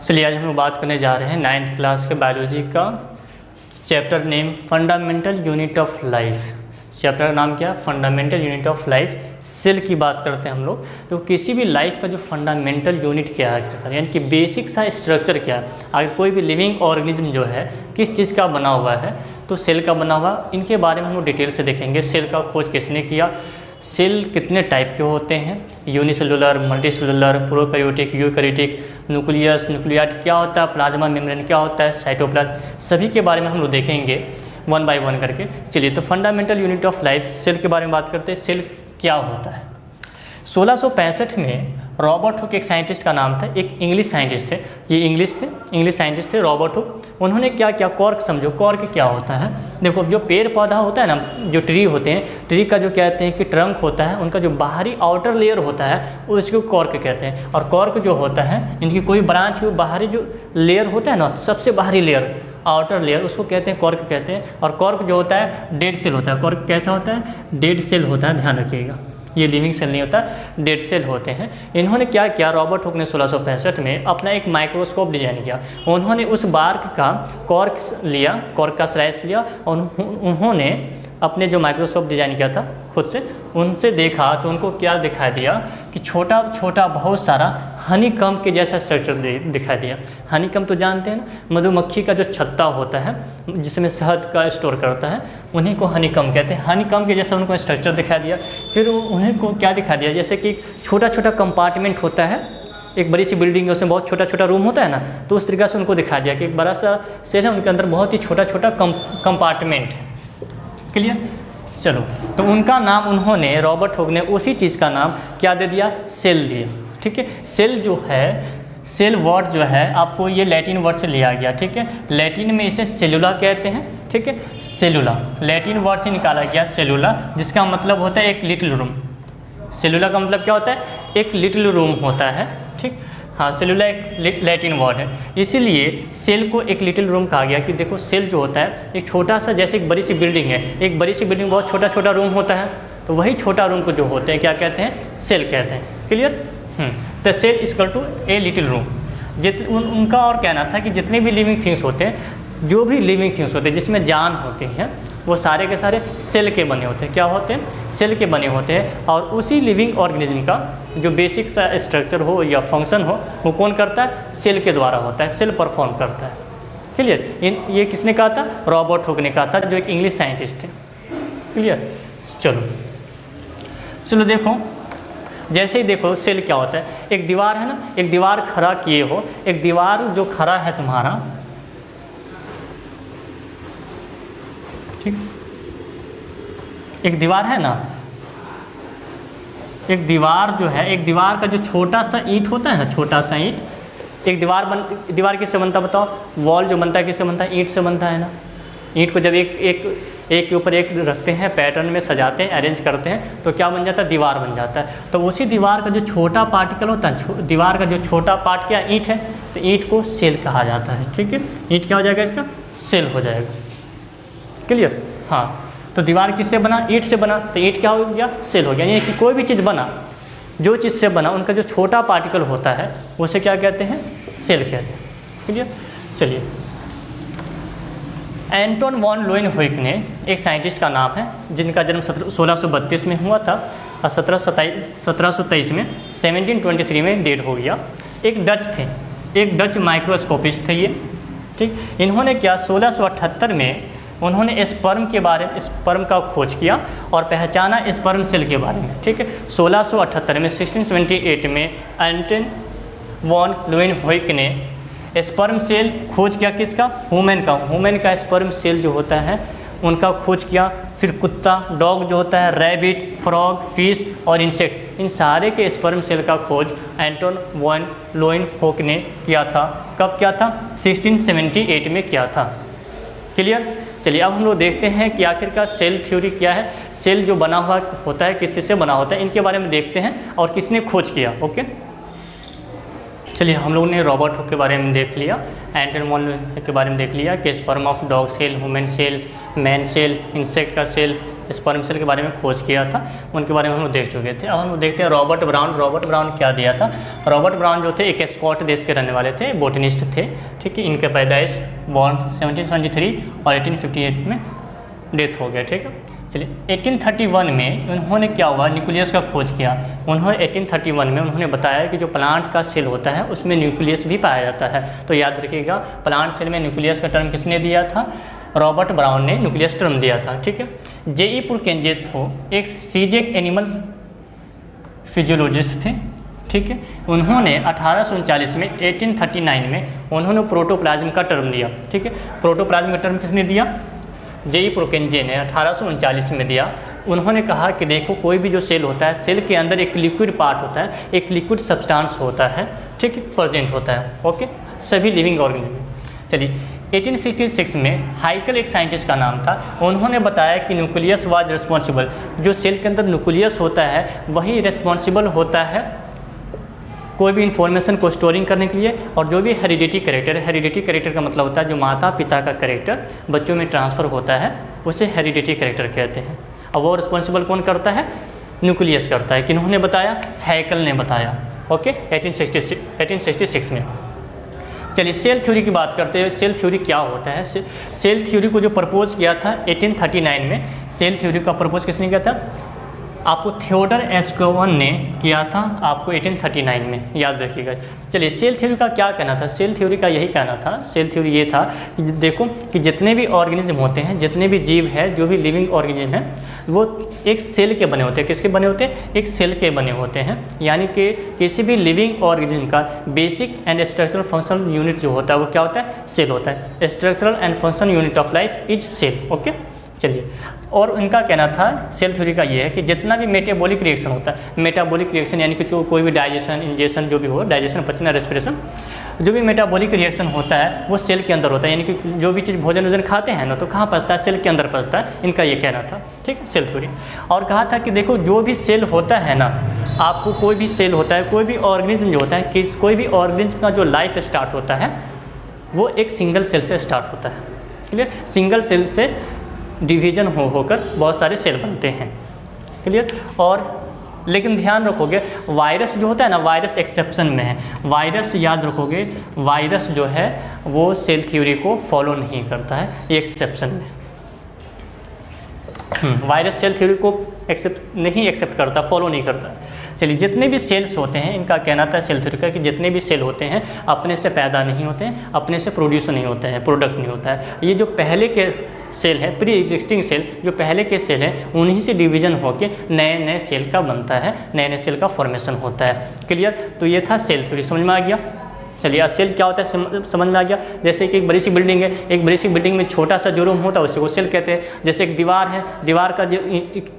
चलिए आज हम लोग बात करने जा रहे हैं 9th क्लास के बायोलॉजी का chapter name fundamental unit of life. Chapter का नाम क्या है? Fundamental unit of life. Cell की बात करते हैं हम लोग। तो किसी भी लाइफ का जो फंडामेंटल यूनिट क्या है, यानी कि बेसिक सा स्ट्रक्चर क्या है, अगर कोई भी लिविंग ऑर्गेनिज्म जो है किस चीज़ का बना हुआ है तो सेल का बना हुआ, इनके बारे में हम लोग डिटेल से देखेंगे। सेल का खोज किसने किया, सेल कितने टाइप के होते हैं, unicellular, multicellular, prokaryotic, eukaryotic, nucleus, nucleate क्या होता है, प्लाज्मा मेम्ब्रेन क्या होता है, साइटोप्लाज्म, सभी के बारे में हम लोग देखेंगे वन बाय वन करके। चलिए तो fundamental unit of life cell के बारे में बात करते हैं। सेल क्या होता है? 1665 में रॉबर्ट हुक एक साइंटिस्ट का नाम था, एक इंग्लिश साइंटिस्ट थे, ये इंग्लिश साइंटिस्ट थे रॉबर्ट हुक। उन्होंने क्या किया, कॉर्क समझो, कॉर्क क्या होता है। देखो जो पेड़ पौधा होता है ना, जो ट्री होते हैं, ट्री का जो कहते हैं कि ट्रंक होता है, उनका जो बाहरी आउटर लेयर होता है उसको कॉर्क कहते हैं। और कॉर्क जो होता है, इनकी कोई ब्रांच की बाहरी जो लेयर होता है ना, सबसे बाहरी लेयर, आउटर लेयर, उसको कहते हैं कॉर्क कहते हैं। और कॉर्क जो होता है डेड सेल होता है। कॉर्क कैसा होता है? डेड सेल होता है, ध्यान रखिएगा, ये लिविंग सेल नहीं होता, डेड सेल होते हैं। इन्होंने क्या किया, रॉबर्ट हुक ने 1665 में अपना एक माइक्रोस्कोप डिजाइन किया। उन्होंने उस बार्क का कॉर्क लिया, कॉर्क का स्लाइस लिया, और उन्होंने अपने जो माइक्रोस्कोप डिजाइन किया था खुद से, उनसे देखा तो उनको क्या दिखाई दिया कि छोटा छोटा बहुत सारा हनीकम्ब के जैसा स्ट्रक्चर दिखाई दिया। हनीकम्ब तो जानते हैं ना, मधुमक्खी का जो छत्ता होता है जिसमें शहद का स्टोर करता है, उन्हीं को हनीकम्ब कहते हैं। हनीकम्ब के जैसा उनको स्ट्रक्चर दिखा दिया। फिर उन्हें को क्या दिखा दिया, जैसे कि छोटा छोटा कंपार्टमेंट होता है, एक बड़ी सी बिल्डिंग है उसमें बहुत छोटा छोटा रूम होता है ना, तो उस तरीके से उनको दिखा दिया कि एक बड़ा सा सेल है, उनके अंदर बहुत ही छोटा छोटा कंपार्टमेंट है। क्लियर? चलो, तो उनका नाम उन्होंने, रॉबर्ट हुक ने उसी चीज़ का नाम क्या दे दिया, सेल दिया। ठीक है, सेल जो है, सेल वर्ड जो है आपको ये लैटिन वर्ड से लिया गया। ठीक है, लैटिन में इसे सेलुला कहते हैं। ठीक है, सेलुला लैटिन वर्ड से निकाला गया सेलुला, जिसका मतलब होता है एक लिटिल रूम। सेलुला का मतलब क्या होता है? एक लिटिल रूम होता है। ठीक, हाँ, सेलुला एक लैटिन वर्ड है, इसीलिए सेल को एक लिटिल रूम कहा गया। कि देखो सेल जो होता है एक छोटा सा, जैसे एक बड़ी सी बिल्डिंग है, एक बड़ी सी बिल्डिंग बहुत छोटा छोटा रूम होता है, तो वही छोटा रूम को जो होते हैं क्या कहते हैं, सेल कहते हैं। Clear? The cell equal to a little room. उनका और कहना था कि जितने भी लिविंग थिंग्स होते हैं, जो भी लिविंग थिंग्स होते हैं जिसमें जान होती है, वो सारे के सारे सेल के बने होते हैं। क्या होते हैं? सेल के बने होते हैं। और उसी लिविंग ऑर्गेनिज्म का जो बेसिक सा स्ट्रक्चर हो या फंक्शन हो, वो कौन करता है? सेल के द्वारा होता है, सेल परफॉर्म करता है। क्लियर? ये किसने कहा था? रॉबर्ट हुक ने कहा था, जो एक इंग्लिश साइंटिस्ट थे। क्लियर? चलो देखो, जैसे ही देखो सेल क्या होता है, एक दीवार है ना, एक दीवार खड़ा किए हो, एक दीवार जो खड़ा है तुम्हारा, ठीक, एक दीवार है ना, एक दीवार जो है, एक दीवार का जो छोटा सा ईंट होता है ना, छोटा सा ईंट, एक दीवार किससे बनता बताओ? वॉल जो बनता है किससे बनता है? ईंट से बनता है ना। ईंट को जब एक के ऊपर एक रखते हैं, पैटर्न में सजाते हैं, अरेंज करते हैं, तो क्या बन जाता है? दीवार बन जाता है। तो उसी दीवार का जो छोटा पार्टिकल होता है, दीवार का जो छोटा पार्ट क्या? ईंट है, तो ईंट को सेल कहा जाता है। ठीक है, ईंट क्या हो जाएगा? इसका सेल हो जाएगा। क्लियर? हाँ, तो दीवार किससे बना? ईंट से बना, तो ईंट क्या हो गया? सेल हो गया। यानी कि कोई भी चीज़ बना, जो चीज़ से बना, उनका जो छोटा पार्टिकल होता है उसे क्या कहते हैं? सेल कहते हैं। क्लियर? चलिए, एंटोन वॉन लोइनहुइक ने, एक साइंटिस्ट का नाम है, जिनका जन्म 1632 में हुआ था और 1723 में 1723 में डेड हो गया। एक डच थे, एक डच माइक्रोस्कोपिस्ट थे ये। ठीक, इन्होंने क्या 1678 में उन्होंने स्पर्म के बारे में, स्पर्म का खोज किया और पहचाना स्पर्म सेल के बारे में। ठीक है, 1678 में 1678 में एंटोन वॉन लोइनहुइक ने स्पर्म सेल खोज किया। किसका? ह्यूमन का स्पर्म सेल जो होता है उनका खोज किया। फिर कुत्ता, डॉग जो होता है, रैबिट, फ्रॉग, फिश और इंसेक्ट, इन सारे के स्पर्म सेल का खोज एंटोन वॉन लोइनहुइक ने किया था। कब किया था? 1678 में किया था। क्लियर? चलिए अब हम लोग देखते हैं कि आखिरकार सेल थ्योरी क्या है, सेल जो बना हुआ होता है किस चीज़ से बना होता है, इनके बारे में देखते हैं और किसने खोज किया। ओके, चलिए हम लोगों ने रॉबर्ट हुक के बारे में देख लिया, एंटन मॉल के बारे में देख लिया कि sperm of dog cell, human cell, man cell, insect का सेल, स्पर्म सेल के बारे में खोज किया था, उनके बारे में हम लोग देख चुके थे। अब हम लोग देखते हैं रॉबर्ट ब्राउन। रॉबर्ट ब्राउन क्या दिया था? रॉबर्ट ब्राउन जो थे एक स्कॉट देश के रहने वाले थे, बोटनिस्ट थे, ठीक है। इनके पैदाइश बॉर्न 1773 और 1858 में डेथ हो गया, ठीक है। चलिए 1831 में उन्होंने क्या हुआ, न्यूक्लियस का खोज किया। उन्होंने 1831 में उन्होंने बताया कि जो प्लांट का सेल होता है उसमें न्यूक्लियस भी पाया जाता है। तो याद रखिएगा, प्लांट सेल में न्यूक्लियस का टर्म किसने दिया था? रॉबर्ट ब्राउन ने न्यूक्लियस टर्म दिया था, ठीक है। जे.ई. पुरकेंजेथो एक सीजेक एनिमल फिजियोलॉजिस्ट थे, ठीक है। उन्होंने 1839 में 1839 में उन्होंने प्रोटोप्लाज्म का टर्म दिया, ठीक है। प्रोटोप्लाज्म का टर्म किसने दिया? जे.ई. पुरकेंजे ने 1839 में दिया। उन्होंने कहा कि देखो, कोई भी जो सेल होता है, सेल के अंदर एक लिक्विड पार्ट होता है, एक लिक्विड सब्सटेंस होता है, ठीक है, प्रेजेंट होता है, ओके, सभी लिविंग ऑर्गेनिज्म में। चलिए 1866 में हाइकल एक साइंटिस्ट का नाम था, उन्होंने बताया कि न्यूक्लियस वाज रिस्पॉन्सिबल, जो सेल के अंदर न्यूक्लियस होता है वही रिस्पॉन्सिबल होता है कोई भी इन्फॉर्मेशन को स्टोरिंग करने के लिए। और जो भी हेरिडिटी कैरेक्टर है, हेरिडिटी कैरेक्टर का मतलब होता है जो माता पिता का कैरेक्टर बच्चों में ट्रांसफ़र होता है, उसे हेरिडिटी कैरेक्टर कहते हैं। और वो रिस्पॉन्सिबल कौन करता है? न्यूक्लियस करता है। किन्होंने बताया? हैकल ने बताया, ओके, 1866 में। चलिए सेल थ्योरी की बात करते हैं। सेल थ्योरी क्या होता है? सेल थ्योरी को जो प्रपोज किया था 1839 में, सेल थ्योरी का प्रपोज किसने किया था? आपको थियोडर एस्कोवन ने किया था, आपको 1839 में, याद रखिएगा। चलिए सेल थ्योरी का क्या कहना था? सेल थ्योरी का यही कहना था, सेल थ्योरी ये था कि देखो कि जितने भी ऑर्गेनिज्म होते हैं, जितने भी जीव है, जो भी लिविंग ऑर्गेनिज्म है, वो एक सेल के बने होते हैं। किसके बने होते हैं? एक सेल के बने होते हैं। यानी कि किसी भी लिविंग ऑर्गेनिज्म का basic and structural functional unit जो होता है वो क्या होता है? सेल होता है। Structural and functional unit of life is cell, okay. चलिए, और उनका कहना था सेल थ्योरी का ये है कि जितना भी मेटाबॉलिक रिएक्शन होता है, मेटाबॉलिक रिएक्शन यानी कि कोई भी डाइजेशन, इंजेशन जो भी हो, डाइजेशन, पचना, रेस्पिरेशन, जो भी मेटाबॉलिक रिएक्शन होता है वो सेल के अंदर होता है। यानी कि जो भी चीज़ भोजन खाते हैं ना, तो कहाँ पचता है? सेल के अंदर पचता है। इनका ये कहना था, ठीक है, सेल थ्योरी। और कहा था कि देखो, जो भी सेल होता है ना, आपको कोई भी सेल होता है, कोई भी ऑर्गेनिज्म जो होता है, कोई भी ऑर्गेनिज्म का जो लाइफ स्टार्ट होता है वो एक सिंगल सेल से स्टार्ट होता है, क्लियर। सिंगल सेल से डिवीजन होकर बहुत सारे सेल बनते हैं, क्लियर। और लेकिन ध्यान रखोगे, वायरस जो होता है ना, वायरस एक्सेप्शन में है। वायरस याद रखोगे, वायरस जो है वो सेल थ्योरी को फॉलो नहीं करता है, ये एक्सेप्शन में। वायरस सेल थ्योरी को एक्सेप्ट करता, फॉलो नहीं करता। चलिए, जितने भी सेल्स होते हैं, इनका कहना था सेल थ्योरी का कि जितने भी सेल होते हैं अपने से पैदा नहीं होते हैं, अपने से प्रोड्यूस नहीं होते हैं, प्रोडक्ट नहीं होता है। ये जो पहले के सेल है, प्री एग्जिस्टिंग सेल, जो पहले के सेल हैं, उन्हीं से डिवीजन होकर नए नए सेल का बनता है, नए नए सेल का फॉर्मेशन होता है, क्लियर। तो ये था सेल थ्योरी, समझ में आ गया। चलिए, आज सेल क्या होता है समझ में आ गया। जैसे कि एक बड़ी सी बिल्डिंग है, एक बड़ी सी बिल्डिंग में छोटा सा जो रूम होता है उसी को सेल कहते हैं। जैसे एक दीवार है, दीवार का जो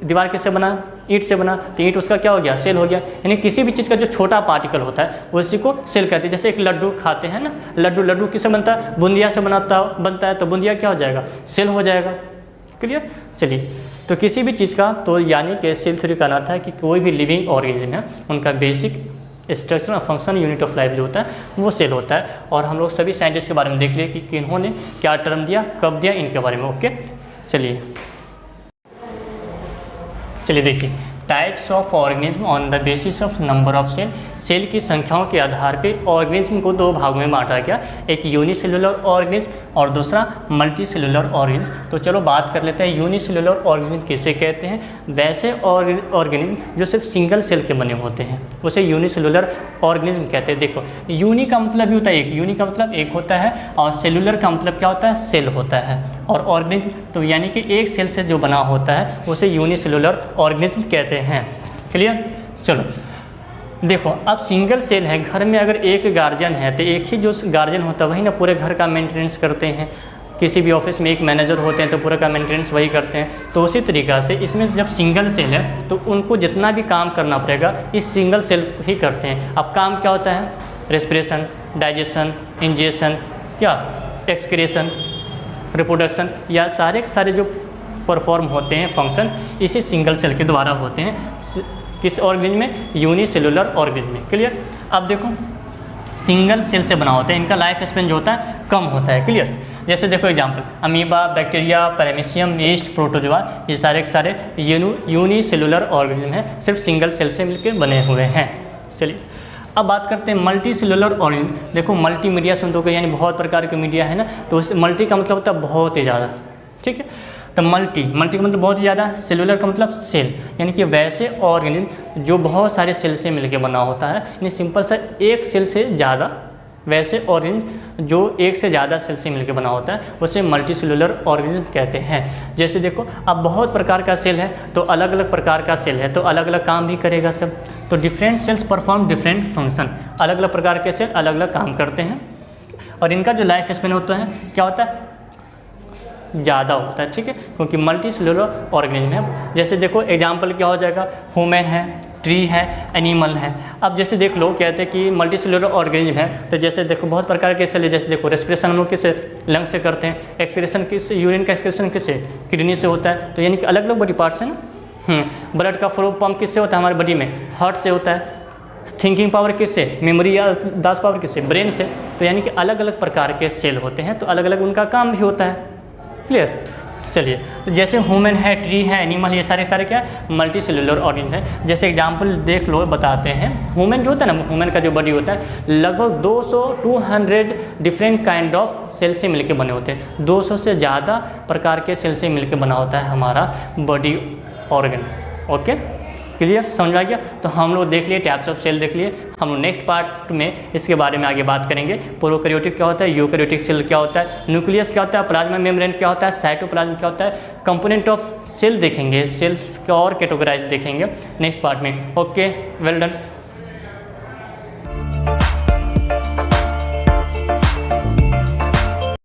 दीवार किससे बना? ईंट से बना, तो ईंट उसका क्या हो गया? सेल हो गया। यानी किसी भी चीज़ का जो छोटा पार्टिकल होता है उसी को सेल कहते हैं। जैसे एक लड्डू खाते हैं ना, लड्डू किससे बनता है? बूंदिया से बनता है, तो बूंदिया क्या हो जाएगा? सेल हो जाएगा, क्लियर। चलिए, तो किसी भी चीज़ का, तो यानी कि सेल थ्योरी का कहना था कि कोई भी लिविंग ऑर्गेनिज्म है उनका बेसिक स्ट्रक्चर और फंक्शन यूनिट ऑफ लाइफ जो होता है वो सेल होता है। और हम लोग सभी साइंटिस्ट के बारे में देख लिए कि इन्होंने क्या टर्म दिया, कब दिया, इनके बारे में, ओके। चलिए देखिए, types of organism on the basis of number of cell. Cell की संख्याओं के आधार पे ऑर्गेनिज्म को दो भागों में बांटा गया, एक यूनिसेलुलर ऑर्गेनिज्म और दूसरा मल्टीसेलुलर ऑर्गेनिज्म। तो चलो बात कर लेते हैं यूनिसेलुलर ऑर्गेनिज्म किसे कहते हैं। वैसे ऑर्गेनिज्म जो सिर्फ सिंगल सेल के बने होते हैं उसे यूनिसेलुलर ऑर्गेनिज्म कहते हैं। देखो, यूनि का मतलब ही होता है एक, यूनि का मतलब एक होता है, और सेलुलर का मतलब क्या होता है? सेल होता है। और ऑर्गेनिज्म तो यानी कि एक सेल से जो बना होता है उसे यूनिसेलुलर ऑर्गेनिज्म कहते हैं, क्लियर। चलो देखो, अब सिंगल सेल है, घर में अगर एक गार्जियन है तो एक ही जो गार्जियन होता है वही ना पूरे घर का मेंटेनेंस करते हैं। किसी भी ऑफिस में एक मैनेजर होते हैं तो पूरा का मेंटेनेंस वही करते हैं। तो उसी तरीक़ा से इसमें जब सिंगल सेल है तो उनको जितना भी काम करना पड़ेगा इस सिंगल सेल ही करते हैं। अब काम क्या होता है? रेस्पिरेशन, डाइजेशन, इंजेशन, क्या एक्सक्रीशन, रिप्रोडक्शन, या सारे के सारे जो परफॉर्म होते हैं फंक्शन इसी सिंगल सेल के द्वारा होते हैं। किस ऑर्गेनिज्म में? यूनिसेलुलर ऑर्गेनिज्म में, क्लियर। अब देखो, सिंगल सेल से बना होता है, इनका लाइफ स्पेन जो होता है कम होता है। क्लियर। जैसे देखो example, amoeba, bacteria, paramecium, yeast, protozoa, ये सारे के सारे यूनिसेलुलर ऑर्गेनिज्म हैं, सिर्फ सिंगल सेल से मिलकर बने हुए हैं। चलिए अब बात करते हैं मल्टी सेलुलर ऑर्गेनिज्म। देखो मल्टीमीडिया सुन तो यानी बहुत प्रकार के मीडिया है ना, तो उस मल्टी का मतलब होता है बहुत ही ज़्यादा। ठीक है, तो मल्टी का मतलब बहुत ही ज़्यादा, सेलुलर का मतलब सेल, यानी कि वैसे ऑर्गेनिज्म जो बहुत सारे सेल से मिलकर बना होता है, यानी सिंपल सा एक सेल से ज़्यादा, वैसे ऑर्गेनिज्म जो एक से ज़्यादा सेल से मिलकर बना होता है उसे मल्टी सेलुलर ऑर्गेनिज्म कहते हैं। जैसे देखो अब बहुत प्रकार का सेल है, तो अलग अलग प्रकार का सेल है, तो अलग अलग काम भी करेगा सब। तो different cells perform different function, अलग अलग प्रकार के सेल अलग अलग काम करते हैं, और इनका जो लाइफ स्पेन होता है क्या होता है, ज़्यादा होता है। ठीक है, क्योंकि मल्टी सेलुलर ऑर्गेनिज्म है। जैसे देखो एग्जाम्पल क्या हो जाएगा, ह्यूमन है, ट्री है, एनिमल है। अब जैसे देख लो कहते हैं कि मल्टी सेलुलर ऑर्गेनिज्म है, तो जैसे देखो बहुत प्रकार के सेल है। जैसे देखो रेस्पिरेशन हम लोग किससे, लंग से करते हैं, एक्सक्रीशन किस, यूरिन का एक्सक्रीशन किससे, किडनी से होता है, तो यानी कि अलग अलग बॉडी पार्ट्स हैं ना। ब्लड का फ्लो पंप किससे होता है हमारे बॉडी में, हार्ट से होता है। थिंकिंग पावर किससे, मेमोरी या दास पावर किससे, ब्रेन से। तो यानी कि अलग अलग प्रकार के सेल होते हैं, तो अलग अलग उनका काम भी होता है। क्लियर। चलिए, तो जैसे ह्यूमन है, ट्री है, एनिमल, ये सारे क्या मल्टी सेलुलर ऑर्गेनिज्म है। जैसे एग्जांपल देख लो, बताते हैं। ह्यूमन जो होता है ना, ह्यूमन का जो बॉडी होता है लगभग 200 डिफरेंट काइंड ऑफ सेल से मिलकर बने होते हैं। 200 से ज़्यादा प्रकार के सेल से मिलकर बना होता है हमारा बॉडी ऑर्गन। ओके, क्लियर, समझ आ गया। तो हम लोग देख लिए टाइप्स ऑफ सेल देख लिए। हम लोग नेक्स्ट पार्ट में इसके बारे में आगे बात करेंगे। प्रोकैरियोटिक क्या होता है, यूकैरियोटिक सेल क्या होता है, न्यूक्लियस क्या होता है, प्लाज्मा मेम्ब्रेन क्या होता है, साइटोप्लाज्म क्या होता है, कंपोनेंट ऑफ सेल देखेंगे, सेल को और कैटेगराइज देखेंगे नेक्स्ट पार्ट में। Okay, well done.